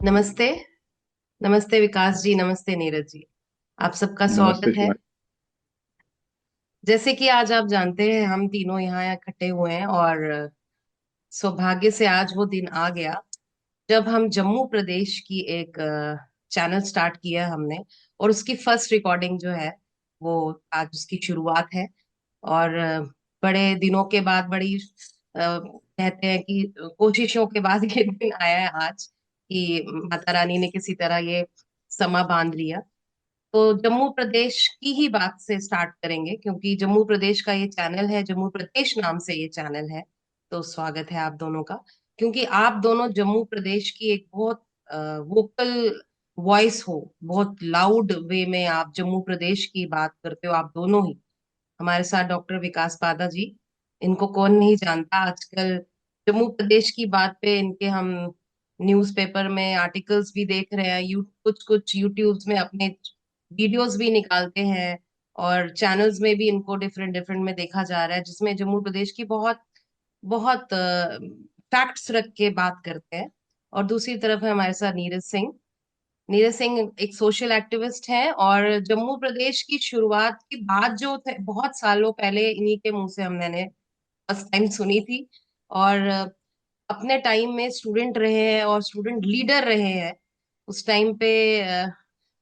नमस्ते। नमस्ते विकास जी, नमस्ते नीरज जी। आप सबका नमस्ते स्वागत है। शिवानी। जैसे कि आज आप जानते हैं, हम तीनों यहाँ इकट्ठे हुए हैं और सौभाग्य से आज वो दिन आ गया जब हम जम्मू प्रदेश की एक चैनल स्टार्ट किया हमने। और उसकी फर्स्ट रिकॉर्डिंग जो है वो आज उसकी शुरुआत है। और बड़े दिनों के बाद, बड़ी कहते हैं कि कोशिशों के बाद ये दिन आया है आज कि माता रानी ने किसी तरह ये समा बांध लिया। तो जम्मू प्रदेश की ही बात से स्टार्ट करेंगे, क्योंकि जम्मू प्रदेश का ये चैनल है, जम्मू प्रदेश नाम से ये चैनल है। तो स्वागत है आप दोनों का, क्योंकि आप दोनों जम्मू प्रदेश की एक बहुत वोकल वॉइस हो। बहुत लाउड वे में आप जम्मू प्रदेश की बात करते हो, आप दोनों ही। हमारे साथ डॉक्टर विकास पादा जी, इनको कौन नहीं जानता आजकल। जम्मू प्रदेश की बात पे इनके हम न्यूज़पेपर में आर्टिकल्स भी देख रहे हैं, कुछ कुछ यूट्यूब्स में अपने वीडियोस भी निकालते हैं। और चैनल्स में भी इनको डिफरेंट डिफरेंट में देखा जा रहा है, जिसमें जम्मू प्रदेश की बहुत बहुत फैक्ट्स रख के बात करते हैं। और दूसरी तरफ है हमारे साथ नीरज सिंह। नीरज सिंह एक सोशल एक्टिविस्ट हैं, और जम्मू प्रदेश की शुरुआत की बात जो थे बहुत सालों पहले इन्हीं के मुंह से हमने फर्स्ट टाइम सुनी थी। और अपने टाइम में स्टूडेंट रहे हैं और स्टूडेंट लीडर रहे हैं। उस टाइम पे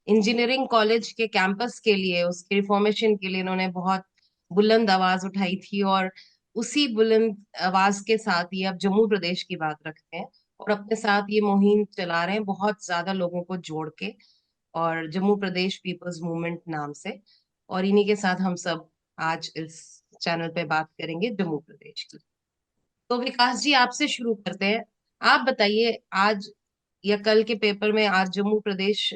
इंजीनियरिंग कॉलेज के कैंपस के लिए, उसके रिफॉर्मेशन के लिए इन्होंने बहुत बुलंद आवाज उठाई थी। और उसी बुलंद आवाज के साथ ही अब जम्मू प्रदेश की बात रखते हैं, और अपने साथ ये मुहिम चला रहे हैं बहुत ज्यादा लोगों को जोड़ के, और जम्मू प्रदेश पीपल्स मूवमेंट नाम से। और इन्हीं के साथ हम सब आज इस चैनल पे बात करेंगे जम्मू प्रदेश की। तो विकास जी, आपसे शुरू करते हैं। आप बताइए, आज या कल के पेपर में आज Jammu Pradesh,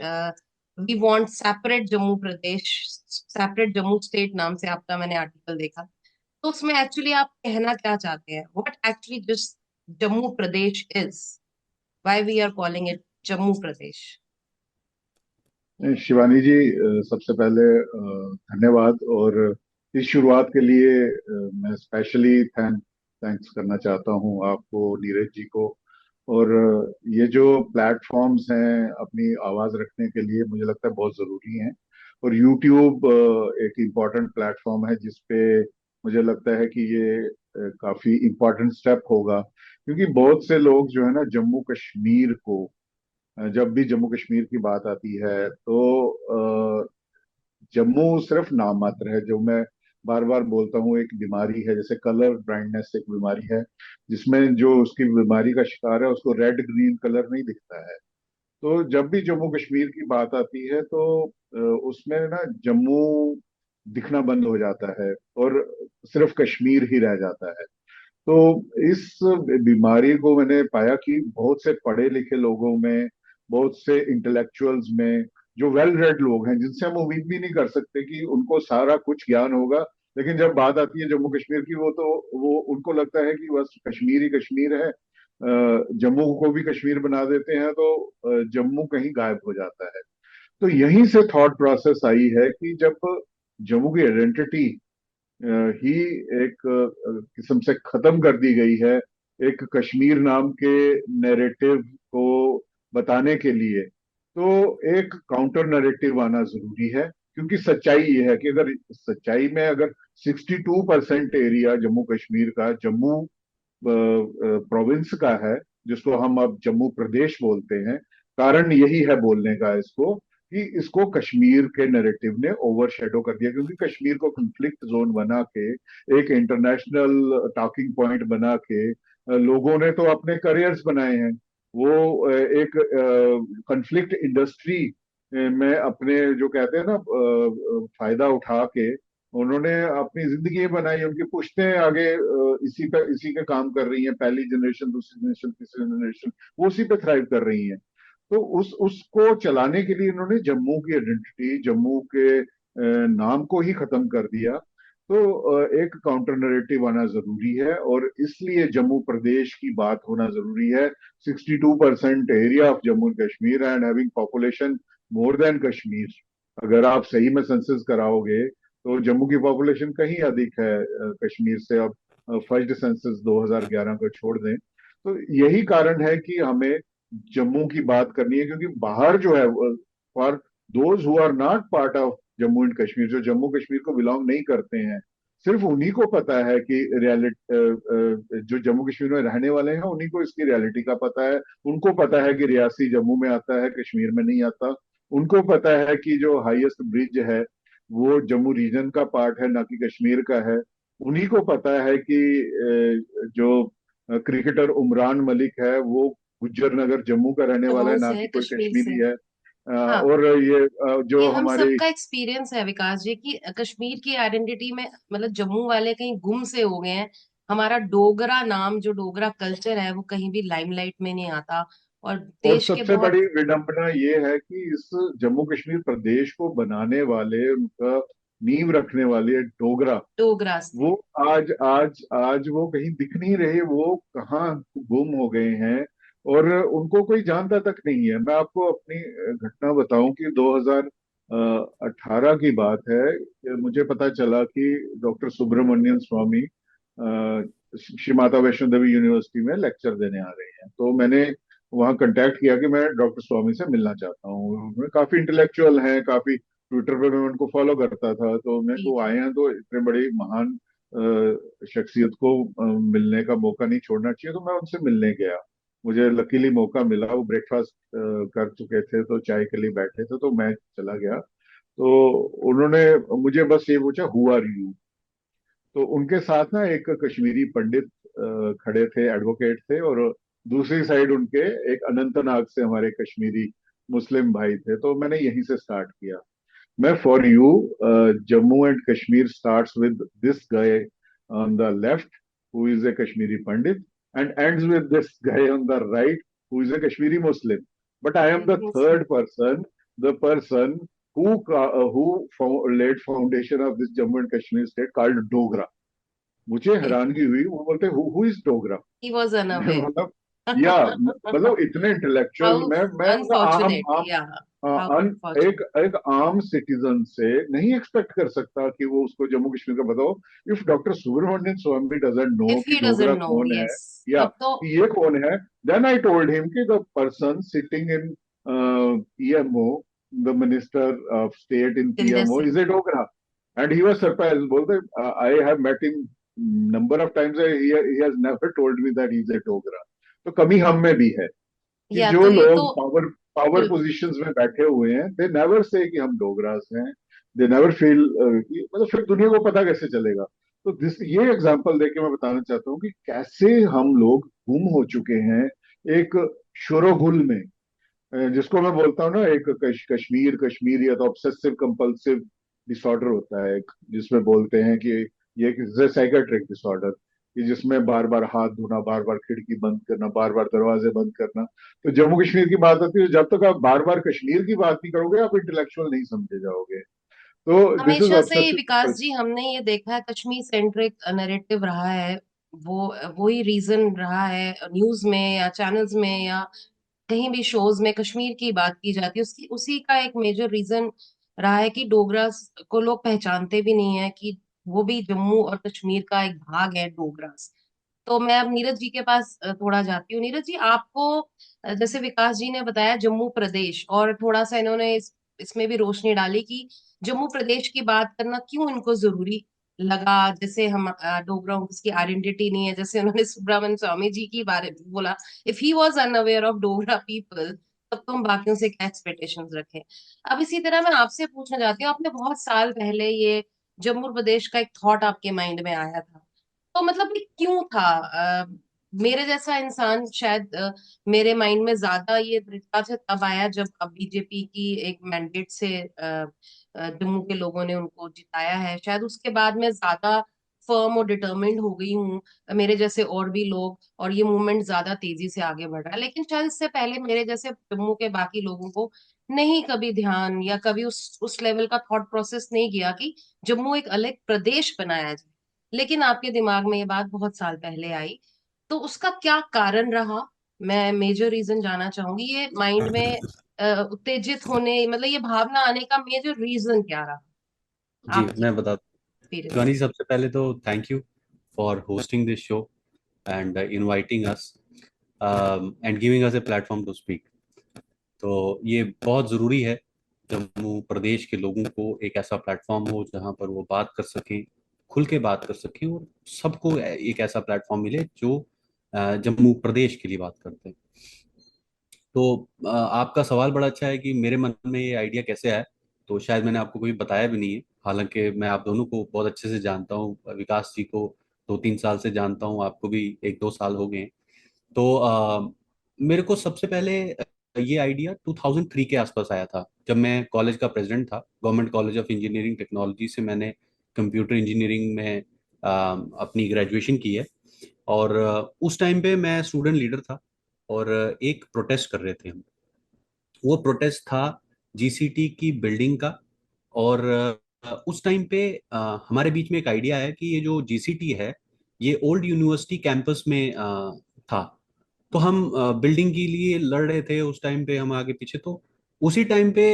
we want separate Jammu Pradesh, separate Jammu state नाम से आपका मैंने आर्टिकल देखा। तो उसमें एक्चुअली आप कहना क्या चाहते हैं? What actually this Jammu Pradesh is, why we are calling it Jammu Pradesh? Shivani ji, सबसे पहले धन्यवाद। और इस शुरुआत के लिए मैं स्पेशली थैंक्स करना चाहता हूं आपको, नीरज जी को। और ये जो प्लेटफॉर्म्स हैं अपनी आवाज रखने के लिए, मुझे लगता है बहुत जरूरी हैं। और यूट्यूब एक इम्पॉर्टेंट प्लेटफॉर्म है जिसपे मुझे लगता है कि ये काफी इम्पोर्टेंट स्टेप होगा, क्योंकि बहुत से लोग जो है ना जम्मू कश्मीर को, जब भी जम्मू कश्मीर की बात आती है तो जम्मू सिर्फ नाम मात्र है। जो मैं बार बार बोलता हूँ, एक बीमारी है, जैसे कलर ब्लाइंडनेस एक बीमारी है, जिसमें जो उसकी बीमारी का शिकार है उसको रेड ग्रीन कलर नहीं दिखता है। तो जब भी जम्मू कश्मीर की बात आती है तो उसमें ना जम्मू दिखना बंद हो जाता है और सिर्फ कश्मीर ही रह जाता है। तो इस बीमारी को मैंने पाया कि बहुत से पढ़े लिखे लोगों में, बहुत से इंटेलेक्चुअल्स में, जो वेल रेड लोग हैं, जिनसे हम उम्मीद भी नहीं कर सकते कि उनको सारा कुछ ज्ञान होगा, लेकिन जब बात आती है जम्मू कश्मीर की, वो उनको लगता है कि बस कश्मीर ही कश्मीर है। जम्मू को भी कश्मीर बना देते हैं तो जम्मू कहीं गायब हो जाता है। तो यहीं से थॉट प्रोसेस आई है कि जब जम्मू की आइडेंटिटी ही एक किस्म से खत्म कर दी गई है, एक कश्मीर नाम के नैरेटिव को बताने के लिए, तो एक काउंटर नैरेटिव आना जरूरी है। क्योंकि सच्चाई ये है कि अगर सच्चाई में अगर 62% एरिया जम्मू कश्मीर का, जम्मू प्रोविंस का है, जिसको हम अब जम्मू प्रदेश बोलते हैं, कारण यही है बोलने का इसको, कि इसको कश्मीर के नैरेटिव ने ओवरशेडो कर दिया। क्योंकि कश्मीर को कंफ्लिक्ट जोन बना के, एक इंटरनेशनल टॉकिंग पॉइंट बना के लोगों ने तो अपने करियर्स बनाए हैं। वो एक कंफ्लिक्ट इंडस्ट्री में अपने, जो कहते हैं ना, फायदा उठा के उन्होंने अपनी जिंदगी बनाई। उनकी पुश्तें आगे इसी पे काम कर रही हैं, पहली जनरेशन, दूसरी जनरेशन, तीसरी जनरेशन, वो उसी पे थ्राइव कर रही हैं। तो उसको चलाने के लिए इन्होंने जम्मू की आइडेंटिटी, जम्मू के नाम को ही खत्म कर दिया। तो एक काउंटर नरेटिव आना जरूरी है, और इसलिए जम्मू प्रदेश की बात होना जरूरी है। 62% area of Jammu and Kashmir and having population more than Kashmir. अगर आप सही में सेंसस कराओगे तो जम्मू की पॉपुलेशन कहीं अधिक है कश्मीर से। अब फर्स्ट सेंसस 2011 को छोड़ दें तो यही कारण है कि हमें जम्मू की बात करनी है, क्योंकि बाहर जो है, for those who are not part of Jammu and Kashmir, जो जम्मू कश्मीर को बिलोंग नहीं करते हैं, सिर्फ उन्हीं को पता है कि रियलिटी, जो जम्मू कश्मीर में रहने वाले हैं उन्हीं को इसकी रियलिटी का पता है। उनको पता है कि रियासी जम्मू में आता है, कश्मीर में नहीं आता। उनको पता है कि जो हाईएस्ट ब्रिज है वो जम्मू रीजन का पार्ट है, ना कि कश्मीर का है। उन्हीं को पता है कि जो क्रिकेटर उमरान मलिक है वो गुज्जर नगर जम्मू का रहने वाला जम्मू है, ना से है, कि कोई कश्मीर से। कश्मीरी है। हाँ, और ये ये जो हम हमारे सबका एक्सपीरियंस है विकास जी की कश्मीर की आइडेंटिटी में मतलब जम्मू वाले कहीं गुम से हो गए हैं। हमारा डोगरा नाम जो डोगरा कल्चर है वो कहीं भी लाइमलाइट में नहीं आता। और और देश के सबसे बहुत बड़ी विडंबना ये है कि इस जम्मू कश्मीर प्रदेश को बनाने वाले, उनका नींव रखने वाले डोगरा, डोगरा से। वो आज आज आज वो कहीं दिख नहीं रहे, वो कहाँ गुम हो गए हैं। और उनको कोई जानता तक नहीं है। मैं आपको अपनी घटना बताऊं कि 2018 की बात है कि मुझे पता चला कि डॉक्टर सुब्रमण्यम स्वामी श्री माता वैष्णो देवी यूनिवर्सिटी में लेक्चर देने आ रहे हैं। तो मैंने वहाँ कांटेक्ट किया कि मैं डॉक्टर स्वामी से मिलना चाहता हूँ। वे काफी इंटेलेक्चुअल हैं, काफी ट्विटर पे मैं उनको फॉलो करता था। तो मैं जी को जी। आए हैं तो इतने बड़ी महान शख्सियत को मिलने का मौका नहीं छोड़ना चाहिए। तो मैं उनसे मिलने गया। मुझे लकीली मौका मिला। वो ब्रेकफास्ट कर चुके थे तो चाय के लिए बैठे थे, तो मैं चला गया। तो उन्होंने मुझे बस ये पूछा, हु आर यू। तो उनके साथ ना एक कश्मीरी पंडित खड़े थे, एडवोकेट थे। और दूसरी साइड उनके एक अनंतनाग से हमारे कश्मीरी मुस्लिम भाई थे। तो मैंने यहीं से स्टार्ट किया। मैं for you, Jammu and Kashmir starts with this guy on the left who is a Kashmiri Pandit, and ends with this guy on the right who is a Kashmiri Muslim, but I am the third person, the person who laid foundation of this Jammu and Kashmir state called Dogra. मुझे हैरानगी हुई। वो बोलते who is Dogra. He was मैं unaware. मतलब, या मतलब इतने intellectual, how मैं मतलब आम अनफॉर्चुनेट आम या हाउ एक अनफॉर्चुनेट। एक आम सिटीजन से नहीं एक्सपेक्ट कर सकता कि वो उसको जम्मू कश्मीर का बताओ। If doctor Subramanian Swami doesn't know if कि ही डोगरा डजंट नो, कौन है यस। या तब तो कि ये कौन है, देन आई टोल्ड हिम कि the person sitting in PMO, the minister of state in Jitendra PMO Singh. Is a Dogra. And he was surprised. बोलते I have met him number of times, he has never told me that he is a Dogra. तो कमी हम में भी है कि या जो तो ये तो लोग पावर पावर बिल्कुल। पोजीशंस में बैठे हुए हैं, दे नेवर से कि हम डोगरास हैं। दे नेवर फील, मतलब फिर दुनिया को पता कैसे चलेगा। तो दिस ये एग्जांपल देके मैं बताना चाहता हूँ कि कैसे हम लोग गुम हो चुके हैं एक शोरोगुल में। जिसको मैं बोलता हूँ ना, एक कश्मीरियत ऑब्सेसिव कंपल्सिव डिसऑर्डर होता है एक, जिसमें बोलते हैं कि ये एक साइकेट्रिक डिसऑर्डर, कि जिसमें बार बार हाथ धोना, बार बार खिड़की बंद करना, बार बार दरवाजे बंद करना। तो जम्मू कश्मीर की बात आती है, जब तक आप बार बार कश्मीर की बात नहीं करोगे आप इंटेलेक्चुअल नहीं समझे जाओगे। तो दिस इज हमेशा से ही ऑब्सेसिव विकास कंपल्सिव। जी हमने ये देखा है कश्मीर सेंट्रिक नैरेटिव रहा है। वो ही रीजन रहा है न्यूज में या चैनल्स में या कहीं भी शोज में कश्मीर की बात की जाती है उसकी उसी का एक मेजर रीजन रहा है कि डोगरा को लोग पहचानते भी नहीं है कि वो भी जम्मू और कश्मीर का एक भाग है डोगरास। तो मैं अब नीरज जी के पास थोड़ा जाती हूँ। नीरज जी आपको जैसे विकास जी ने बताया जम्मू प्रदेश और थोड़ा सा इन्होंने इसमें भी रोशनी डाली कि जम्मू प्रदेश की बात करना क्यों इनको जरूरी लगा। जैसे हम डोगरा की आइडेंटिटी नहीं है, जैसे उन्होंने सुब्रमण्य स्वामी जी की बारे में बोला, if he was unaware of Dogra people तब तो हम बाकियों से क्या एक्सपेक्टेशंस रखें। अब इसी तरह मैं आपसे पूछना चाहती हूँ, आपने बहुत साल पहले ये जम्मू प्रदेश का एक थॉट आपके माइंड में आया था, तो मतलब ये क्यों था? मेरे जैसा इंसान शायद मेरे माइंड में ज्यादा ये दृढ़ता से तब आया जब अब बीजेपी की एक मैंडेट से जम्मू के लोगों ने उनको जिताया है। शायद उसके बाद मैं ज्यादा फर्म और डिटर्मिन्ड हो गई हूँ, मेरे जैसे और भी लोग, और ये मूवमेंट ज्यादा तेजी से आगे बढ़ रहा है। लेकिन शायद इससे पहले मेरे जैसे जम्मू के बाकी लोगों को नहीं कभी ध्यान या कभी उस लेवल का थॉट प्रोसेस नहीं किया कि जम्मू एक अलग प्रदेश बनाया जाए। लेकिन आपके दिमाग में ये बात बहुत साल पहले आई, तो उसका क्या कारण रहा? मैं मेजर रीजन जानना चाहूंगी, ये माइंड में उत्तेजित होने मतलब ये भावना आने का मेजर रीजन क्या रहा जी आपकी मैं बता, शिवानी एक्सपीरियंस? सबसे पहले तो thank you for hosting this show and inviting us. And giving us a platform to speak. तो ये बहुत ज़रूरी है, जम्मू प्रदेश के लोगों को एक ऐसा प्लेटफॉर्म हो जहाँ पर वो बात कर सकें, खुल के बात कर सकें, और सबको एक ऐसा प्लेटफॉर्म मिले जो जम्मू प्रदेश के लिए बात करते हैं। तो आपका सवाल बड़ा अच्छा है कि मेरे मन में ये आइडिया कैसे आया। तो शायद मैंने आपको कभी बताया भी नहीं है, हालांकि मैं आप दोनों को बहुत अच्छे से जानता हूँ, विकास जी को 2-3 साल से जानता हूँ, आपको भी 1-2 साल हो गए हैं। तो मेरे को सबसे पहले ये आइडिया 2003 के आसपास आया था, जब मैं कॉलेज का प्रेसिडेंट था। Government college of engineering technology से मैंने कंप्यूटर इंजीनियरिंग में अपनी ग्रेजुएशन की है। और उस टाइम पे मैं स्टूडेंट लीडर था, और एक प्रोटेस्ट कर रहे थे हम। वो प्रोटेस्ट था जीसीटी की बिल्डिंग का। और उस टाइम पे हमारे बीच में एक आइडिया है कि ये जो जीसीटी है, ये ओल्ड यूनिवर्सिटी कैंपस में था। तो हम बिल्डिंग के लिए लड़ रहे थे उस टाइम पे, हम आगे पीछे। तो उसी टाइम पे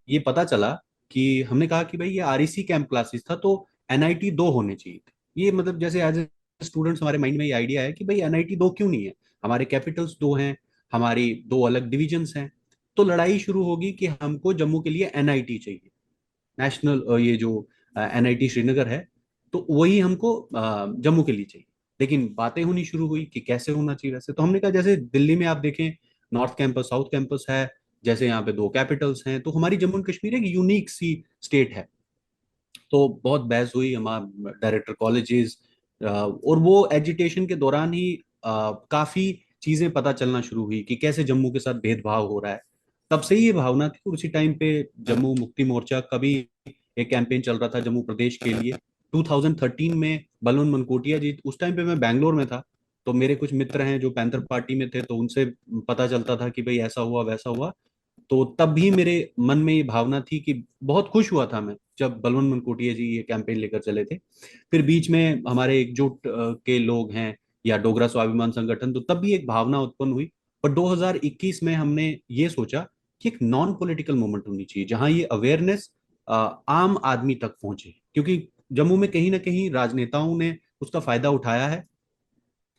ये पता चला कि हमने कहा कि भाई ये आरईसी कैंप क्लासेस था, तो एनआईटी दो होने चाहिए थे। ये मतलब जैसे एज ए स्टूडेंट्स हमारे माइंड में ये आइडिया है कि भाई एनआईटी दो क्यों नहीं है, हमारे कैपिटल्स दो हैं, हमारी दो अलग डिविजन्स हैं। तो लड़ाई शुरू होगी कि हमको जम्मू के लिए एनआईटी चाहिए, नेशनल, ये जो एनआईटी श्रीनगर है, तो वही हमको जम्मू के लिए चाहिए। लेकिन बातें होनी शुरू हुई कि कैसे होना चाहिए वैसे। तो हमने कहा जैसे दिल्ली में आप देखें, नॉर्थ कैंपस साउथ कैंपस है, जैसे यहाँ पे दो कैपिटल्स हैं, तो हमारी जम्मू एंड कश्मीर एक यूनिक सी स्टेट है। तो बहुत बहस हुई हमारा डायरेक्टर कॉलेजेस, और वो एजिटेशन के दौरान ही काफी चीजें पता चलना शुरू हुई कि कैसे जम्मू के साथ भेदभाव हो रहा है। तब से ही ये भावना थी। उसी टाइम पे जम्मू मुक्ति मोर्चा का भी एक कैंपेन चल रहा था जम्मू प्रदेश के लिए। 2013 में बलवन मनकोटिया जी, उस टाइम पे मैं बैंगलोर में था, तो मेरे कुछ मित्र हैं जो पैंथर पार्टी में थे, तो उनसे पता चलता था कि भाई ऐसा हुआ वैसा हुआ। तो तब भी मेरे मन में ये भावना थी कि बहुत खुश हुआ था मैं जब बलवंत मनकोटिया जी ये कैंपेन लेकर चले थे। फिर बीच में हमारे एकजुट के लोग हैं, या डोगरा स्वाभिमान संगठन, तो तब भी एक भावना उत्पन्न हुई। पर 2021 में हमने ये सोचा कि एक नॉन पॉलिटिकल मूवमेंट होनी चाहिए जहां ये अवेयरनेस आम आदमी तक पहुंचे, क्योंकि जम्मू में कहीं ना कहीं राजनेताओं ने उसका फायदा उठाया है।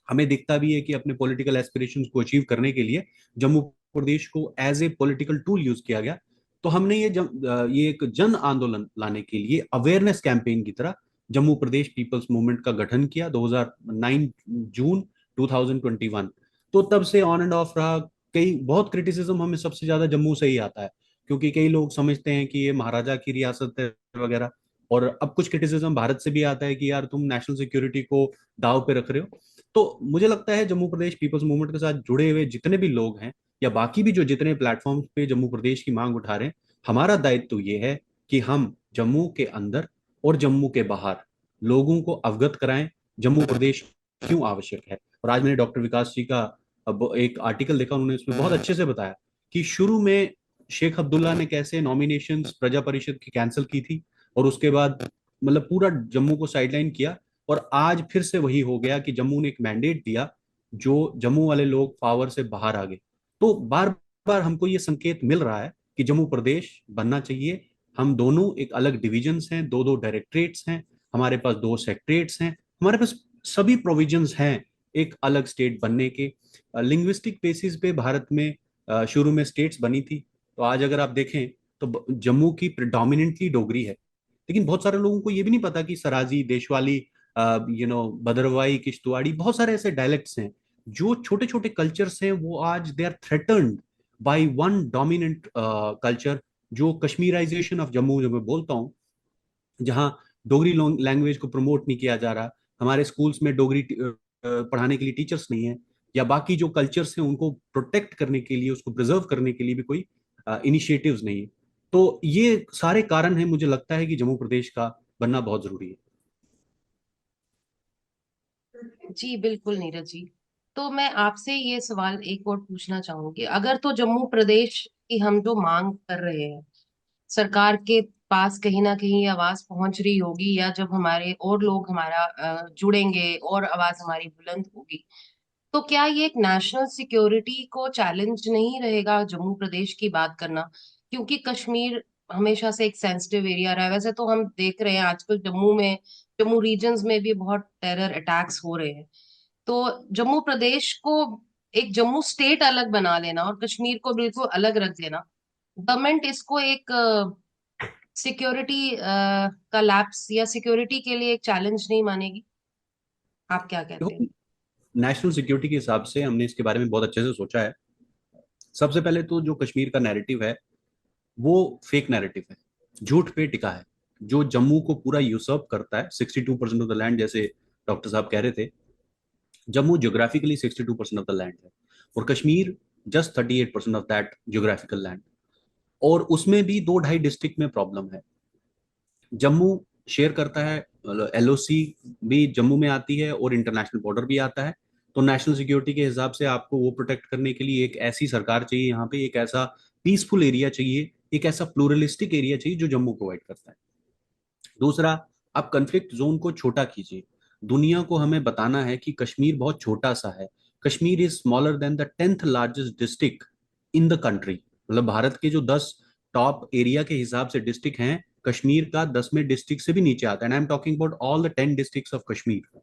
हमें दिखता भी है कि अपने पॉलिटिकल एस्पिरेशंस को अचीव करने के लिए जम्मू प्रदेश को as a political tool use किया गया। तो हमने ये एक जन आंदोलन लाने के लिए अवेयरनेस कैंपेन की तरह जम्मू प्रदेश पीपल्स मूवमेंट का गठन किया 2009 जून 2021। तो तब से ऑन एंड ऑफ रहा। कई बहुत क्रिटिसिज्म हमें सबसे ज्यादा जम्मू से ही आता है, क्योंकि कई लोग समझते हैं कि ये महाराजा की रियासत है वगैरह। और अब कुछ क्रिटिसिज्म भारत से भी आता है कि यार तुम नेशनल सिक्योरिटी को दाव पे रख रहे हो। तो मुझे लगता है जम्मू प्रदेश पीपल्स मूवमेंट के साथ जुड़े हुए जितने भी लोग हैं, या बाकी भी जो जितने प्लेटफॉर्म पे जम्मू प्रदेश की मांग उठा रहे हैं, हमारा दायित्व ये है कि हम जम्मू के अंदर और जम्मू के बाहर लोगों को अवगत कराएं जम्मू प्रदेश क्यों आवश्यक है। और आज मैंने डॉक्टर विकास जी का अब एक आर्टिकल देखा, उन्होंने उसमें बहुत अच्छे से बताया कि शुरू में शेख अब्दुल्ला ने कैसे नॉमिनेशंस प्रजा परिषद की कैंसिल की थी, और उसके बाद मतलब पूरा जम्मू को साइडलाइन किया। और आज फिर से वही हो गया कि जम्मू ने एक मैंडेट दिया, जो जम्मू वाले लोग पावर से बाहर आ गए। तो बार बार हमको ये संकेत मिल रहा है कि जम्मू प्रदेश बनना चाहिए। हम दोनों एक अलग डिविजन्स हैं, दो दो डायरेक्टरेट्स हैं, हमारे पास दो सेक्रेट्स हैं, हमारे पास सभी प्रोविजंस हैं एक अलग स्टेट बनने के। लिंग्विस्टिक बेसिस पे भारत में शुरू में स्टेट्स बनी थी। तो आज अगर आप देखें तो जम्मू की प्रिडोमिनेंटली डोगरी है, लेकिन बहुत सारे लोगों को ये भी नहीं पता कि सराजी, देशवाली, भदरवाई, किश्तवाड़ी, बहुत सारे ऐसे डायलेक्ट्स हैं। जो छोटे छोटे कल्चर्स हैं वो आज they are threatened by one dominant culture, जो कश्मीराइजेशन ऑफ जम्मू जो मैं बोलता हूँ, जहाँ डोगरी लैंग्वेज को प्रमोट नहीं किया जा रहा, हमारे स्कूल्स में डोगरी पढ़ाने के लिए टीचर्स नहीं है, या बाकी जो कल्चर्स हैं उनको प्रोटेक्ट करने के लिए, उसको प्रिजर्व करने के लिए भी कोई इनिशिएटिव्स नहीं है। तो ये सारे कारण हैं, मुझे लगता है कि जम्मू प्रदेश का बनना बहुत जरूरी है। जी बिल्कुल नीरज जी। तो मैं आपसे ये सवाल एक और पूछना चाहूंगी, अगर तो जम्मू प्रदेश की हम जो मांग कर रहे हैं, सरकार के पास कहीं ना कहीं ये आवाज पहुंच रही होगी, या जब हमारे और लोग हमारा जुड़ेंगे और आवाज हमारी बुलंद होगी, तो क्या ये एक नेशनल सिक्योरिटी को चैलेंज नहीं रहेगा जम्मू प्रदेश की बात करना? क्योंकि कश्मीर हमेशा से एक सेंसिटिव एरिया रहा है। वैसे तो हम देख रहे हैं आजकल जम्मू में, जम्मू रीजन्स में भी बहुत टेरर अटैक्स हो रहे हैं। तो जम्मू प्रदेश को एक जम्मू स्टेट अलग बना लेना और कश्मीर को बिल्कुल अलग रख देना, गवर्नमेंट इसको एक सिक्योरिटी का लैप्स या सिक्योरिटी के लिए एक चैलेंज नहीं मानेगी? आप क्या कहते हैं? देखो, नेशनल सिक्योरिटी के हिसाब से हमने इसके बारे में बहुत अच्छे से सोचा है। सबसे पहले तो जो कश्मीर का नैरेटिव है वो फेक नैरेटिव है, झूठ पे टिका है, जो जम्मू को पूरा यूसर्प करता है 62% ऑफ द लैंड। जैसे डॉक्टर साहब कह रहे थे, Jammu geographically 62% of the land है और Kashmir just 38% of that geographical land. और उसमें भी 2-2.5 डिस्ट्रिक्ट में प्रॉब्लम है। जम्मू शेयर करता है, एलओसी भी जम्मू में आती है और इंटरनेशनल बॉर्डर भी आता है। तो नेशनल सिक्योरिटी के हिसाब से आपको वो प्रोटेक्ट करने के लिए एक ऐसी सरकार चाहिए, यहाँ पे एक ऐसा पीसफुल एरिया चाहिए, एक ऐसा प्लूरलिस्टिक एरिया चाहिए जो जम्मू प्रोवाइड करता है। दूसरा, आप कंफ्लिक्ट जोन को छोटा कीजिए। दुनिया को हमें बताना है कि कश्मीर बहुत छोटा सा है। Kashmir is smaller than the 10th largest district in the country. मतलब भारत के जो 10 टॉप एरिया के हिसाब से डिस्ट्रिक्ट हैं, कश्मीर का 10वें डिस्ट्रिक्ट से भी नीचे आता है। And I am talking about all the 10 districts of Kashmir.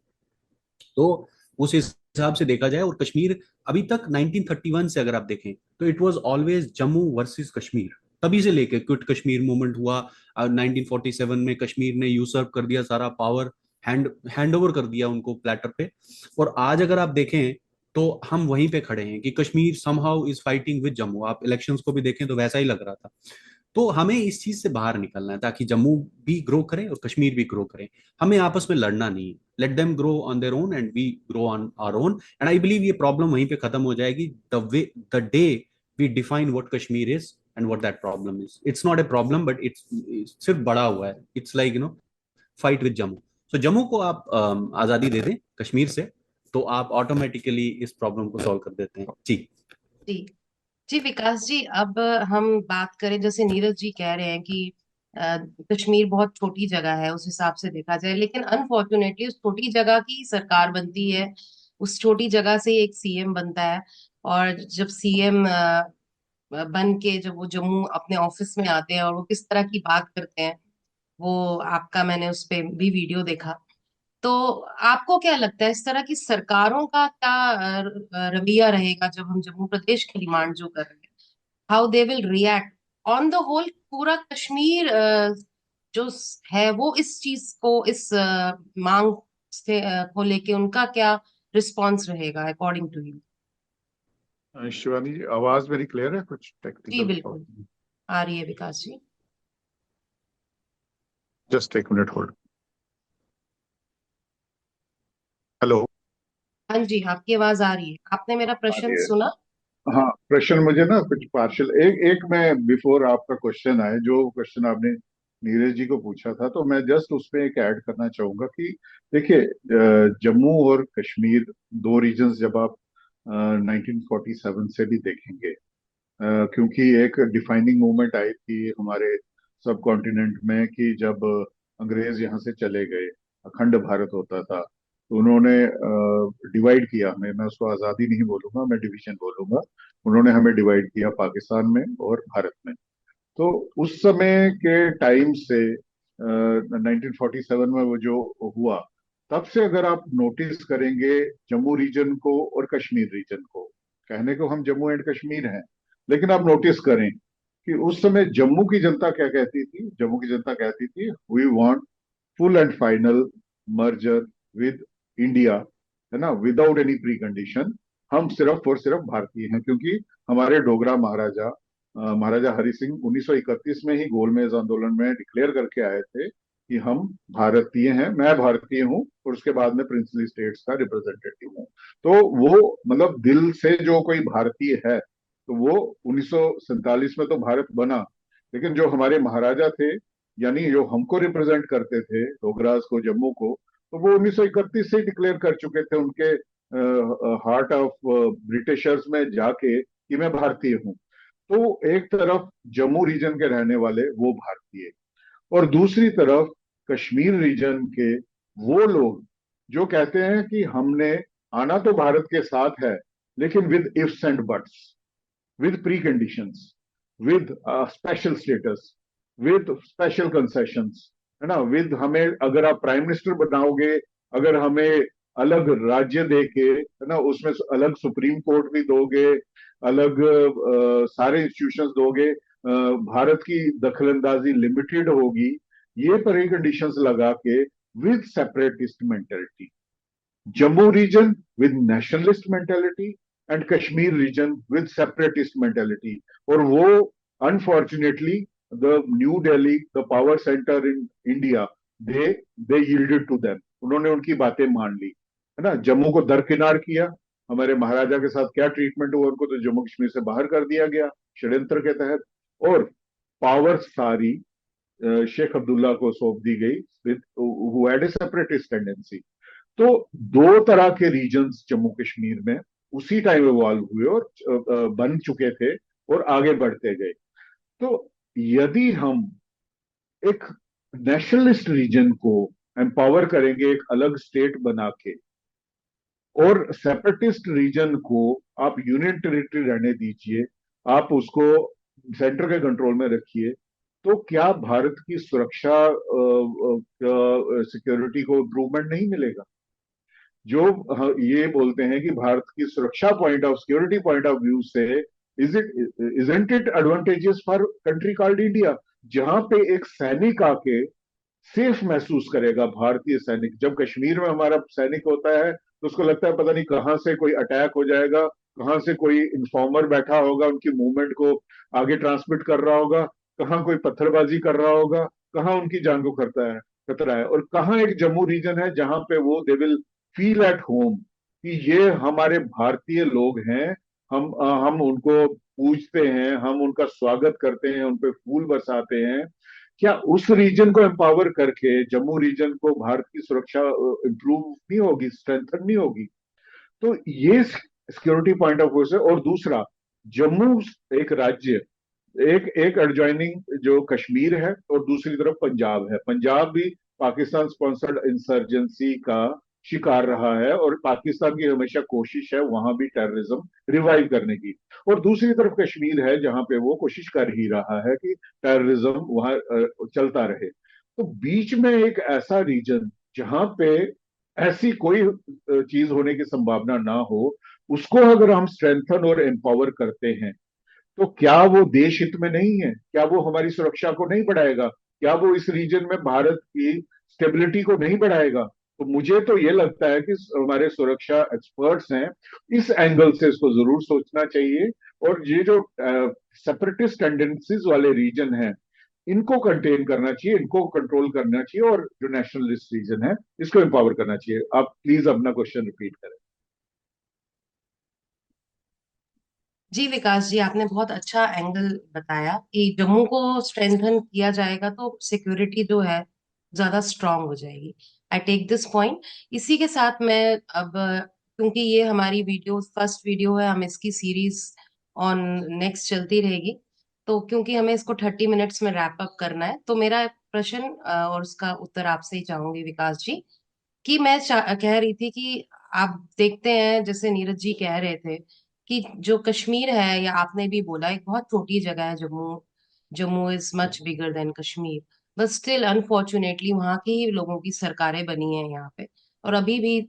तो उस हिसाब से देखा जाए, और कश्मीर अभी तक 1931 से अगर आप देखें तो it was always Jammu versus Kashmir. तभी से लेके क्विट कश्मीर मूवमेंट हुआ, 1947 में कश्मीर ने यूसर्व कर दिया सारा पावर, हैंड ओवर कर दिया उनको प्लेटर पे। और आज अगर आप देखें तो हम वहीं पे खड़े हैं कि Kashmir somehow is fighting with Jammu. आप इलेक्शंस को भी देखें तो वैसा ही लग रहा था। तो हमें इस चीज से बाहर निकलना है ताकि जम्मू भी ग्रो करे और कश्मीर भी ग्रो करे। हमें आपस में लड़ना नहीं है। Let them grow on their own and we grow on our own. And I believe ये प्रॉब्लम वहीं पे खत्म हो जाएगी the day we define what Kashmir is and what that problem is. It's not a problem but it's सिर्फ बड़ा हुआ है। It's like fight with Jammu. So Jammu को आप आजादी दे दें कश्मीर से, तो आप ऑटोमेटिकली इस प्रॉब्लम को सॉल्व कर देते हैं जी। जी। जी विकास जी, अब हम बात करें, जैसे नीरज जी कह रहे हैं कि अ, कश्मीर बहुत छोटी जगह है उस हिसाब से देखा जाए, लेकिन अनफॉर्चुनेटली उस छोटी जगह की सरकार बनती है, उस छोटी जगह से एक सीएम बनता है। और जब सीएम बन के जब वो जम्मू अपने ऑफिस में आते हैं और वो किस तरह की बात करते हैं, वो आपका मैंने उस पे भी वीडियो देखा। तो आपको क्या लगता है, इस तरह की सरकारों का क्या रवैया रहेगा जब हम जम्मू प्रदेश की डिमांड जो कर रहे हैं, how they will react on the whole? पूरा कश्मीर जो है वो इस चीज को, इस मांग से को लेके उनका क्या रिस्पॉन्स रहेगा अकॉर्डिंग टू यू? शिवानी जी, आवाज मेरी क्लियर है? कुछ जी टेक्निकल बिल्कुल प्रॉब्लम? आ रही है विकास जी। जस्ट एक मिनट होल्ड। हेलो। हाँ जी, आपकी आवाज आ रही है। आपने मेरा आ प्रश्न रही है। सुना? हाँ, प्रश्न मुझे ना कुछ पार्शियल, एक एक मैं बिफोर आपका क्वेश्चन आए, जो क्वेश्चन आपने नीरज जी को पूछा था, तो मैं जस्ट उसमें एक ऐड करना चाहूंगा कि देखिए, जम्मू और कश्मीर दो रीजन्स जब आप 1947 से भी देखेंगे, क्योंकि एक डिफाइनिंग मूवमेंट आई थी हमारे सब कॉन्टिनेंट में कि जब अंग्रेज यहाँ से चले गए, अखंड भारत होता था, तो उन्होंने डिवाइड किया हमें। मैं उसको आज़ादी नहीं बोलूंगा, मैं डिवीजन बोलूंगा। उन्होंने हमें डिवाइड किया पाकिस्तान में और भारत में। तो उस समय के टाइम से 1947 में वो जो हुआ, तब से अगर आप नोटिस करेंगे जम्मू रीजन को और कश्मीर रीजन को, कहने को हम जम्मू एंड कश्मीर हैं, लेकिन आप नोटिस करें कि उस समय जम्मू की जनता क्या कहती थी। जम्मू की जनता कहती थी, we want full and final merger with India, है ना, विदाउट एनी प्री कंडीशन। हम सिर्फ और सिर्फ भारतीय हैं, क्योंकि हमारे डोगरा महाराजा महाराजा हरि सिंह 1931 में ही गोलमेज आंदोलन में डिक्लेयर करके आए थे कि हम भारतीय हैं, मैं भारतीय हूं, और उसके बाद में प्रिंसली स्टेट्स का रिप्रेजेंटेटिव हूं। तो वो मतलब दिल से जो कोई भारतीय है, तो वो 1947 में तो भारत बना, लेकिन जो हमारे महाराजा थे, यानी जो हमको रिप्रेजेंट करते थे, डोगरास को, जम्मू को, तो वो 1931 से डिक्लेयर कर चुके थे उनके हार्ट ऑफ ब्रिटिशर्स में जाके कि मैं भारतीय हूँ। तो एक तरफ जम्मू रीजन के रहने वाले वो भारतीय, और दूसरी तरफ कश्मीर रीजन के वो लोग जो कहते हैं कि हमने आना तो भारत के साथ है, लेकिन with ifs and buts, with pre conditions, with special status, with special concessions, है ना, विद हमें अगर आप प्राइम मिनिस्टर बनाओगे, अगर हमें अलग राज्य देके, है ना, उसमें अलग सुप्रीम कोर्ट भी दोगे, अलग सारे इंस्टीट्यूशंस दोगे, भारत की दखलंदाजी लिमिटेड होगी, ये परी कंडीशंस लगा के with separatist mentality, Jammu region with nationalist mentality and Kashmir region with separatist mentality. और वो unfortunately the New Delhi, the power centre in India, they they yielded to them, उन्होंने उनकी बातें मान ली, है ना, जम्मू को दरकिनार किया। हमारे महाराजा के साथ क्या ट्रीटमेंट हुआ, उनको तो जम्मू कश्मीर से बाहर कर दिया गया षड्यंत्र के तहत, और पावर सारी शेख अब्दुल्ला को सौंप दी गई with who had a separatist tendency. तो दो तरह के रीजन्स जम्मू कश्मीर में उसी टाइम इवॉल्व हुए और बन चुके थे और आगे बढ़ते गए। तो यदि हम एक नेशनलिस्ट रीजन को एम्पावर करेंगे एक अलग स्टेट बना के, और सेपरेटिस्ट रीजन को आप यूनियन टेरिटरी रहने दीजिए, आप उसको सेंटर के कंट्रोल में रखिए, तो क्या भारत की सुरक्षा सिक्योरिटी को इम्प्रूवमेंट नहीं मिलेगा? जो ये बोलते हैं कि भारत की सुरक्षा point of security point of view से isn't it advantages for country called India, जहां पे एक सैनिक आके सेफ महसूस करेगा, भारतीय सैनिक जब कश्मीर में हमारा सैनिक होता है तो उसको लगता है पता नहीं कहां से कोई अटैक हो जाएगा, कहां से कोई इन्फॉर्मर बैठा होगा उनकी मूवमेंट को आगे ट्रांसमिट कर रहा होगा, कहां कोई पत्थरबाजी कर रहा होगा, कहां उनकी जान को खतरा है, और कहां एक जम्मू रीजन है जहां पे वो they will feel at home कि ये हमारे भारतीय लोग हैं, हम उनको पूजते हैं, हम उनका स्वागत करते हैं, उन पे फूल बरसाते हैं। क्या उस रीजन को एम्पावर करके जम्मू रीजन को भारत की सुरक्षा इंप्रूव नहीं होगी, स्ट्रेंथन नहीं होगी? तो ये सिक्योरिटी पॉइंट ऑफ व्यू से। और दूसरा, जम्मू एक राज्य, एक एक एडजॉइनिंग जो कश्मीर है और दूसरी तरफ पंजाब है, पंजाब भी पाकिस्तान स्पॉन्सर्ड इंसर्जेंसी का शिकार रहा है और पाकिस्तान की हमेशा कोशिश है वहां भी टेररिज्म रिवाइव करने की, और दूसरी तरफ कश्मीर है जहां पे वो कोशिश कर ही रहा है कि टेररिज्म वहां चलता रहे। तो बीच में एक ऐसा रीजन जहां पे ऐसी कोई चीज होने की संभावना ना हो, उसको अगर हम स्ट्रेंथन और एम्पावर करते हैं, तो क्या वो देश हित में नहीं है? क्या वो हमारी सुरक्षा को नहीं बढ़ाएगा? क्या वो इस रीजन में भारत की स्टेबिलिटी को नहीं बढ़ाएगा? तो मुझे तो ये लगता है कि हमारे सुरक्षा एक्सपर्ट्स हैं, इस एंगल से इसको जरूर सोचना चाहिए, और ये जो सेपरेटिस्ट टेंडेंसीज वाले रीजन हैं इनको कंटेन करना चाहिए, इनको कंट्रोल करना चाहिए, और जो नेशनलिस्ट रीजन है इसको एम्पावर करना चाहिए। आप प्लीज अपना क्वेश्चन रिपीट करें। जी विकास जी, आपने बहुत अच्छा एंगल बताया कि जम्मू को स्ट्रेंथन किया जाएगा तो सिक्योरिटी जो है ज्यादा स्ट्रांग हो जाएगी। I take this point. इसी के साथ मैं अब, क्योंकि ये हमारी वीडियो फर्स्ट वीडियो है, हम इसकी सीरीज ऑन नेक्स्ट चलती रहेगी, तो क्योंकि हमें इसको 30 मिनट्स में रैप अप करना है, तो मेरा प्रश्न और उसका उत्तर आपसे ही चाहूंगी विकास जी, कि मैं कह रही थी कि आप देखते हैं जैसे नीरज जी कह रहे थे कि जो कश्मीर है, या आपने भी बोला, एक बहुत छोटी जगह है Jammu. Jammu is much bigger than Kashmir, but still unfortunately वहां की ही लोगों की सरकारें बनी हैं यहाँ पे। और अभी भी,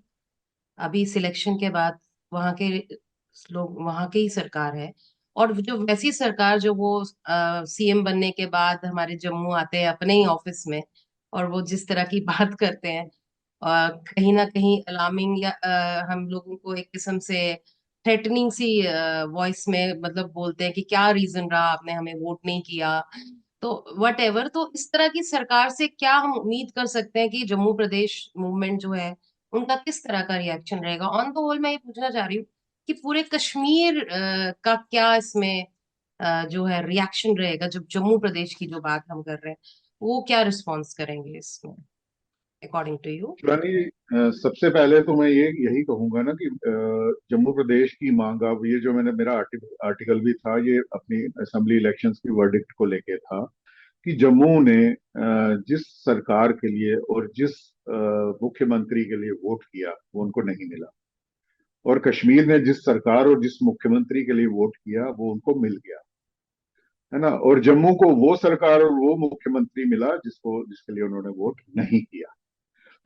अभी सिलेक्शन के बाद वहां के लोग, वहां की ही सरकार है। और जो वैसी सरकार जो वो सीएम बनने के बाद हमारे जम्मू आते हैं अपने ही ऑफिस में, और वो जिस तरह की बात करते हैं, कहीं ना कहीं अलार्मिंग, या हम लोगों को एक किस्म से थ्रेटनिंग सी वॉइस में मतलब बोलते हैं कि क्या रीजन रहा आपने हमें वोट नहीं किया, तो वट एवर। तो इस तरह की सरकार से क्या हम उम्मीद कर सकते हैं कि जम्मू प्रदेश मूवमेंट जो है उनका किस तरह का रिएक्शन रहेगा? ऑन द होल मैं ये पूछना चाह रही हूँ कि पूरे कश्मीर का क्या इसमें जो है रिएक्शन रहेगा, जब जम्मू प्रदेश की जो बात हम कर रहे हैं, वो क्या रिस्पॉन्स करेंगे इसमें, अकॉर्डिंग टू यू? शिवानी, सबसे पहले तो मैं ये यही कहूंगा ना कि जम्मू प्रदेश की मांग, अब ये जो मैंने मेरा आर्टिकल भी था, ये अपनी असेंबली इलेक्शंस की वर्डिक्ट को लेके था कि जम्मू ने जिस सरकार के लिए और जिस मुख्यमंत्री के लिए वोट किया वो उनको नहीं मिला, और कश्मीर ने जिस सरकार और जिस मुख्यमंत्री के लिए वोट किया वो उनको मिल गया, है ना, और जम्मू को वो सरकार और वो मुख्यमंत्री मिला जिसके लिए उन्होंने वोट नहीं किया।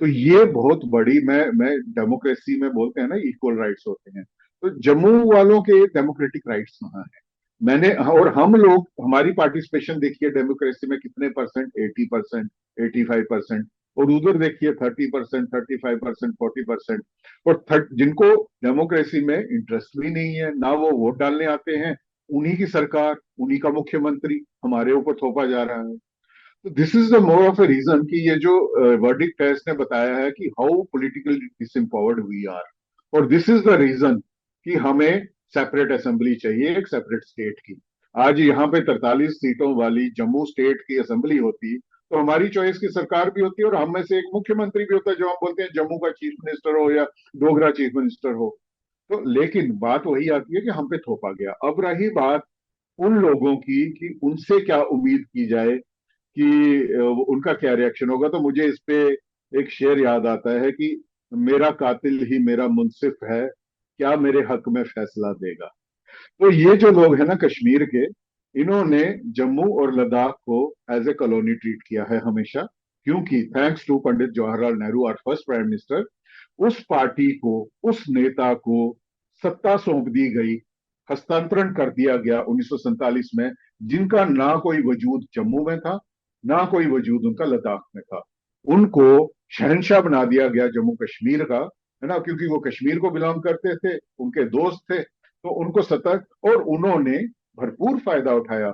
तो ये बहुत बड़ी, मैं डेमोक्रेसी में बोलते हैं ना इक्वल राइट्स होते हैं, तो जम्मू वालों के डेमोक्रेटिक राइट्स कहाँ है? मैंने, और हम लोग, हमारी पार्टिसिपेशन देखिए डेमोक्रेसी में कितने परसेंट, 80%, 85%, और उधर देखिए 30%, 35%, 40%। और जिनको डेमोक्रेसी में इंटरेस्ट भी नहीं है, ना वो वोट डालने आते हैं, उन्हीं की सरकार, उन्हीं का मुख्यमंत्री हमारे ऊपर थोपा जा रहा है। तो this is the more of a reason कि ये जो वर्डिक्ट है इसने बताया है कि how politically disempowered we are, और दिस इज द रीजन कि हमें सेपरेट असेंबली चाहिए, एक सेपरेट स्टेट की। आज यहाँ पे 43 सीटों वाली जम्मू स्टेट की असेंबली होती तो हमारी चॉइस की सरकार भी होती और हम में से एक मुख्यमंत्री भी होता है, जो हम बोलते हैं जम्मू का चीफ मिनिस्टर हो या डोगरा चीफ मिनिस्टर हो। तो लेकिन बात वही आती है कि हम पे थोपा गया। अब रही बात उन लोगों की कि उनसे क्या उम्मीद की जाए, कि उनका क्या रिएक्शन होगा, तो मुझे इस पे एक शेर याद आता है कि मेरा कातिल ही मेरा मुंसिफ है, क्या मेरे हक में फैसला देगा। तो ये जो लोग हैं ना कश्मीर के, इन्होंने जम्मू और लद्दाख को एज ए कॉलोनी ट्रीट किया है हमेशा, क्योंकि thanks to Pandit Jawaharlal Nehru, our first prime minister, उस पार्टी को, उस नेता को सत्ता सौंप दी गई, हस्तांतरण कर दिया गया 1947 में, जिनका ना कोई वजूद जम्मू में था, ना कोई वजूद उनका लद्दाख में था। उनको शहंशाह बना दिया गया जम्मू कश्मीर का, है ना, क्योंकि वो कश्मीर को बिलोंग करते थे, उनके दोस्त थे, तो उनको सतर्क, और उन्होंने भरपूर फायदा उठाया,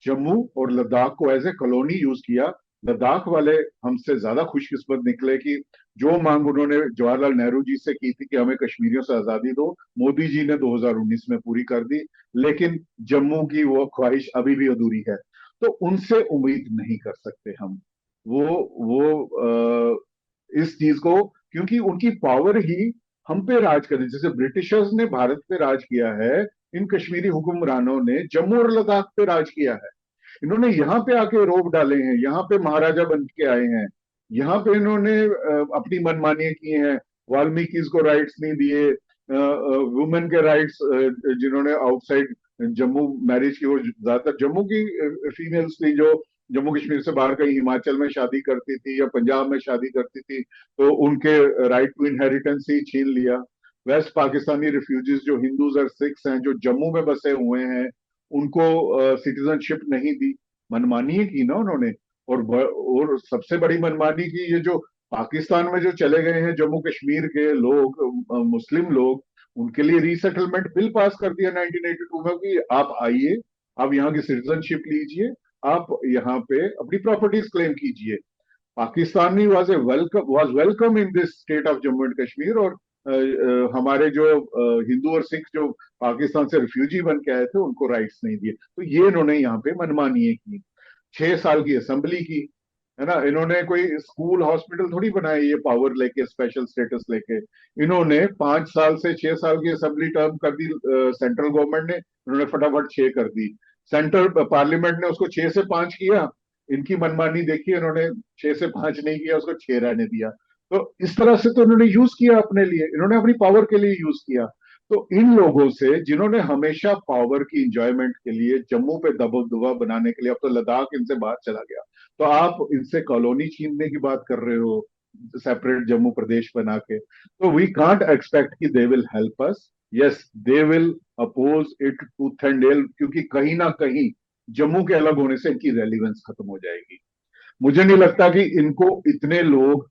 जम्मू और लद्दाख को एज ए कॉलोनी यूज किया। लद्दाख वाले हमसे ज्यादा खुशकिस्मत निकले कि जो मांग उन्होंने जवाहरलाल नेहरू जी से की थी कि हमें कश्मीरियों से आजादी दो, मोदी जी ने 2019 में पूरी कर दी। लेकिन जम्मू की वो ख्वाहिश अभी भी अधूरी है, तो उनसे उम्मीद नहीं कर सकते हम। वो इस चीज को, क्योंकि उनकी पावर ही हम पे राज करने, जैसे ब्रिटिशर्स ने भारत पे राज किया है, इन कश्मीरी हुक्मरानों ने जम्मू और लद्दाख पे राज किया है। इन्होंने यहाँ पे आके रोब डाले हैं, यहाँ पे महाराजा बन के आए हैं, यहाँ पे इन्होंने अपनी मनमानियां की हैं, वाल्मीकि को राइट्स नहीं दिए, वुमेन के राइट्स, जिन्होंने आउटसाइड जम्मू मैरिज की, वो ज्यादातर जम्मू की फीमेल्स थी जो जम्मू कश्मीर से बाहर कहीं हिमाचल में शादी करती थी या पंजाब में शादी करती थी, तो उनके राइट टू इनहेरिटेंस ही छीन लिया। वेस्ट पाकिस्तानी रिफ्यूजीज जो हिंदूज और सिख्स हैं, जो जम्मू में बसे हुए हैं, उनको सिटीजनशिप नहीं दी। मनमानी की ना उन्होंने। और सबसे बड़ी मनमानी की, ये जो पाकिस्तान में जो चले गए हैं जम्मू कश्मीर के लोग, मुस्लिम लोग, उनके लिए रीसेटलमेंट बिल पास कर दिया 1982 में कि आप आइए, आप यहाँ की सिटीजनशिप लीजिए, आप यहाँ पे अपनी प्रॉपर्टीज क्लेम कीजिए। Pakistani was welcome in this state of Jammu and Kashmir. और हमारे जो हिंदू और सिख जो पाकिस्तान से रिफ्यूजी बन के आए थे, उनको राइट्स नहीं दिए। तो ये इन्होंने यहाँ पे मनमानी की। 6 साल की असेंबली की, है ना, इन्होंने कोई स्कूल हॉस्पिटल थोड़ी बनाए ये पावर लेके, स्पेशल स्टेटस लेके। इन्होंने 5 साल से 6 साल की असेंबली टर्म कर दी सेंट्रल गवर्नमेंट ने, इन्होंने फटाफट 6 कर दी। सेंट्रल पार्लियामेंट ने उसको 6 से 5 किया। इनकी मनमानी देखिए, इन्होंने 6 से 5 नहीं किया, उसको 6 रहने दिया। तो इस तरह से तो इन्होंने यूज किया अपने लिए, इन्होंने अपनी पावर के लिए यूज किया। तो इन लोगों से, जिन्होंने हमेशा पावर की इंजॉयमेंट के लिए जम्मू पे दबदबा बनाने के लिए, अब तो लद्दाख इनसे बाहर चला गया, तो आप इनसे कॉलोनी छीनने की बात कर रहे हो, सेपरेट जम्मू प्रदेश बना के। तो वी कांट एक्सपेक्ट कि they will help us. Yes, they will oppose it tooth and nail, क्योंकि कहीं ना कहीं जम्मू के अलग होने से इनकी रेलिवेंस खत्म हो जाएगी। मुझे नहीं लगता कि इनको इतने लोग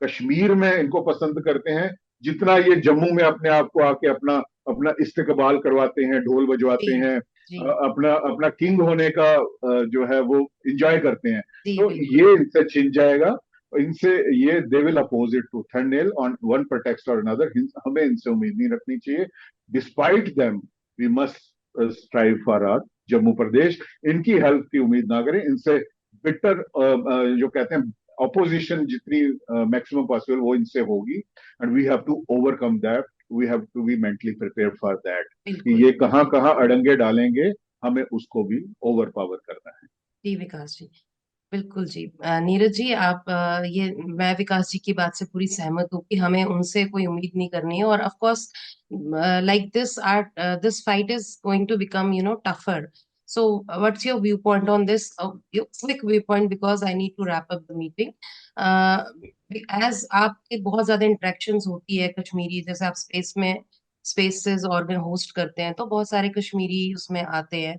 कश्मीर में इनको पसंद करते हैं, जितना ये जम्मू में अपने आप को आके अपना अपना इस्तेकबाल करवाते हैं, ढोल बजवाते जी हैं, जी अपना अपना किंग होने का जो है वो इंजॉय करते हैं। जी तो बिल्कुल। ये इनसे छिन जाएगा। इनसे ये they will oppose it to tooth and nail on one pretext or another. हमें इनसे उम्मीद नहीं रखनी चाहिए। Despite them we must strive for our Jammu Pradesh. इनकी हेल्प की उम्मीद ना करें, इनसे बिटर जो कहते हैं ऑपोजिशन जितनी मैक्सिमम पॉसिबल वो इनसे होगी, and we have to overcome that. We have to be mentally prepare for that कि बिल्कुल ये कहाँ कहाँ अड़ंगे डालेंगे, हमें उसको भी ओवर पावर करना है। जी विकास जी। बिल्कुल जी। नीरज जी, आप ये, मैं विकास जी की बात से पूरी सहमत हूँ कि हमें उनसे कोई उम्मीद नहीं करनी है। और of course like this or this fight is going to become tougher. So, what's your viewpoint on this? Your quick viewpoint, because I need to wrap up the meeting. As आपके बहुत ज्यादा इंटरेक्शंस होती है कश्मीरी, जैसे आप spaces organ host करते हैं, तो बहुत सारे कश्मीरी उसमें आते हैं,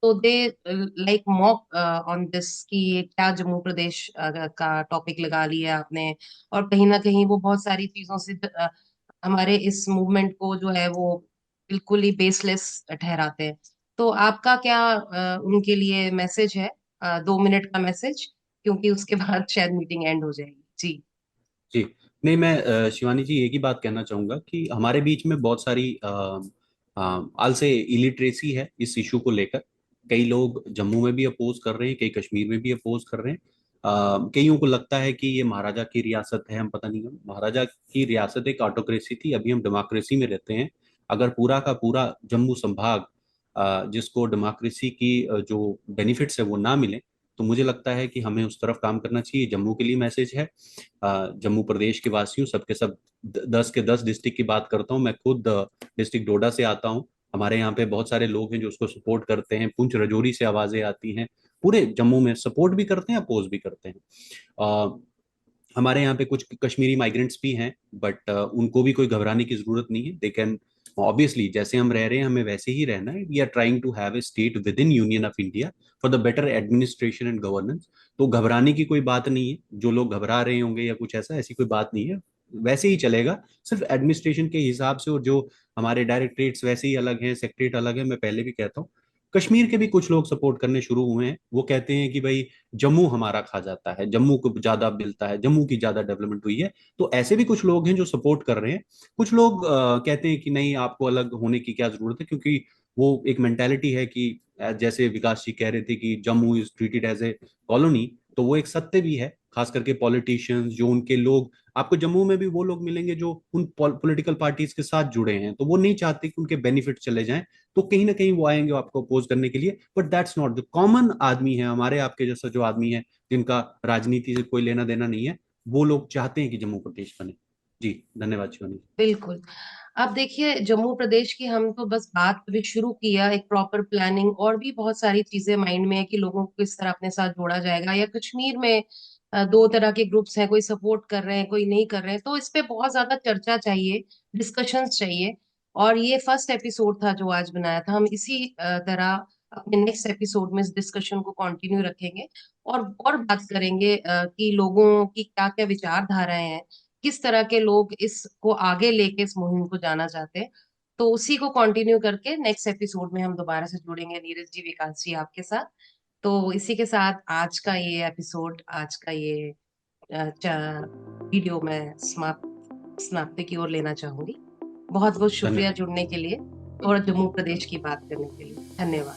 तो they like mock on this कि ये क्या जम्मू प्रदेश का टॉपिक लगा लिया आपने, और कहीं ना कहीं वो बहुत सारी चीजों से हमारे इस मूवमेंट को जो है वो बिल्कुल ही बेसलेस ठहराते हैं। तो आपका क्या उनके लिए मैसेज है? 2 मिनट का मैसेज, क्योंकि उसके बाद शायद मीटिंग एंड हो जाएगी जी। जी। नहीं, मैं शिवानी जी एक ही बात कहना चाहूंगा कि हमारे बीच में बहुत सारी आल से इलिटरेसी है इस इशू को लेकर। कई लोग जम्मू में भी अपोज कर रहे हैं, कई कश्मीर में भी अपोज कर रहे हैं। कईयों को लगता है कि ये महाराजा की रियासत है, हम पता नहीं, हम महाराजा की रियासत एक ऑटोक्रेसी थी, अभी हम डेमोक्रेसी में रहते हैं। अगर पूरा का पूरा जम्मू संभाग जिसको डेमोक्रेसी की जो बेनिफिट्स है वो ना मिले, तो मुझे लगता है कि हमें उस तरफ काम करना चाहिए। जम्मू के लिए मैसेज है, जम्मू प्रदेश के वासियों सबके सब 10 के 10 डिस्ट्रिक्ट की बात करता हूँ। मैं खुद डिस्ट्रिक्ट डोडा से आता हूँ। हमारे यहाँ पे बहुत सारे लोग हैं जो उसको सपोर्ट करते हैं, पुंछ रजौरी से आवाजें आती हैं, पूरे जम्मू में सपोर्ट भी करते हैं, अपोज भी करते हैं। हमारे यहाँ पे कुछ कश्मीरी माइग्रेंट्स भी हैं, बट उनको भी कोई घबराने की जरूरत नहीं है। दे कैन ऑब्वियसली, जैसे हम रह रहे हैं हमें वैसे ही रहना है। We are trying to have a state within union of India for the better administration and governance. तो घबराने की कोई बात नहीं है। जो लोग घबरा रहे होंगे या कुछ ऐसा, ऐसी कोई बात नहीं है, वैसे ही चलेगा। सिर्फ एडमिनिस्ट्रेशन के हिसाब से, और जो हमारे डायरेक्टरेट्स वैसे ही अलग हैं, सेक्रेटरीट अलग है। मैं पहले भी कहता हूँ, कश्मीर के भी कुछ लोग सपोर्ट करने शुरू हुए हैं। वो कहते हैं कि भाई जम्मू हमारा खा जाता है, जम्मू को ज्यादा मिलता है, जम्मू की ज्यादा डेवलपमेंट हुई है। तो ऐसे भी कुछ लोग हैं जो सपोर्ट कर रहे हैं। कुछ लोग कहते हैं कि नहीं, आपको अलग होने की क्या जरूरत है, क्योंकि वो एक मेंटेलिटी है कि जैसे विकास जी कह रहे थे कि Jammu is treated as a colony, तो वो एक सत्य भी है। खास करके पॉलिटिशियंस, जो उनके लोग, आपको जम्मू में भी वो लोग मिलेंगे जो उन पॉलिटिकल पार्टीज के साथ जुड़े हैं, तो वो नहीं चाहते कि उनके बेनिफिट चले जाएं। तो कहीं ना कहीं वो आएंगे आपको अपोज करने के लिए। But that's not the common आदमी है, हमारे आपके जैसा जो आदमी है, जिनका राजनीति से कोई लेना देना नहीं है, वो लोग चाहते हैं कि जम्मू प्रदेश बने। जी, धन्यवाद शिवानी। बिल्कुल। अब देखिए, जम्मू प्रदेश की हम तो बस बात अभी शुरू किया, एक प्रॉपर प्लानिंग और भी बहुत सारी चीजें माइंड में है कि लोगों को किस तरह अपने साथ जोड़ा जाएगा। या कश्मीर में दो तरह के ग्रुप्स हैं, कोई सपोर्ट कर रहे हैं, कोई नहीं कर रहे हैं, तो इस पे बहुत ज्यादा चर्चा चाहिए, डिस्कशंस चाहिए। और ये फर्स्ट एपिसोड था जो आज बनाया था, हम इसी तरह अपने नेक्स्ट एपिसोड में इस डिस्कशन को कंटिन्यू रखेंगे, और बात करेंगे कि लोगों की क्या क्या विचारधाराएं हैं, किस तरह के लोग इसको आगे लेके इस मुहिम को जाना चाहते हैं। तो उसी को कंटिन्यू करके नेक्स्ट एपिसोड में हम दोबारा से जुड़ेंगे, नीरज जी, विकास जी, आपके साथ। तो इसी के साथ आज का ये एपिसोड, आज का ये वीडियो मैं समाप्ति की ओर लेना चाहूंगी। बहुत बहुत शुक्रिया धन्यवाद। जुड़ने के लिए और जम्मू प्रदेश की बात करने के लिए। धन्यवाद।